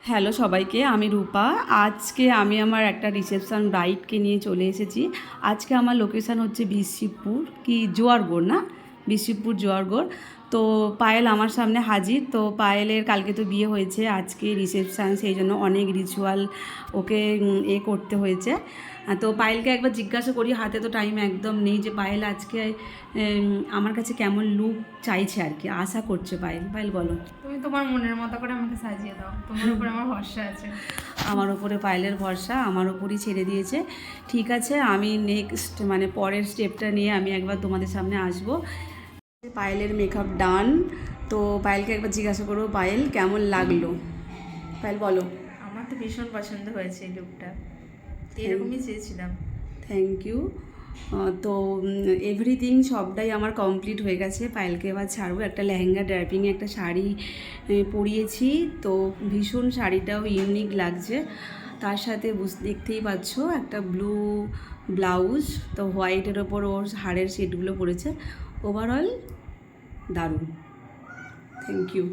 Hello সবাইকে, আমি রূপা। আজকে আমি আমার একটা রিসেপশন ব্রাইডকে নিয়ে চলে এসেছি। আজকে আমার লোকেশান হচ্ছে বিশিবপুর কি জোয়ারগড় না, বিশিবপুর জোয়ারগড়। তো পায়েল আমার সামনে হাজির। তো পায়েলের কালকে তো বিয়ে হয়েছে, আজকে রিসেপশান, সেই জন্য অনেক রিচুয়াল ওকে করতে হয়েছে। তো পায়েলকে একবার জিজ্ঞাসা করি, হাতে তো টাইম একদম নেই, যে পায়েল আজকে আমার কাছে কেমন লুক চাইছে আর কি, আশা করছে পায়েল। পায়েল বলো। তুমি তোমার মনের মতো করে আমাকে সাজিয়ে দাও, তোমার উপরে আমার ভরসা আছে। আমার ওপরে পায়েলের ভরসা আমার ওপরই ছেড়ে দিয়েছে। ঠিক আছে, আমি নেক্সট মানে পরের স্টেপটা নিয়ে আমি একবার তোমাদের সামনে আসব। পায়েলের মেকআপ ডান। তো পায়েলকে একবার জিজ্ঞাসা করবো, পায়েল কেমন লাগলো। পায়েল বলো। আমার তো ভীষণ পছন্দ হয়েছে এই লুকটা, এরকমই চেয়েছিলাম। Thank you. তো এভরিথিং সবটাই আমার কমপ্লিট হয়ে গেছে। পায়েলকে এবার ছাড়বো। একটা লেহেঙ্গা ড্র্যাপিংয়ে একটা শাড়ি পরিয়েছি। তো ভীষণ শাড়িটাও ইউনিক লাগছে। তার সাথে দেখতেই পাচ্ছ একটা ব্লু ব্লাউজ, তো হোয়াইটের ওপর ওর হাড়ের শেডগুলো পড়েছে। ওভারঅল দারুণ। Thank you.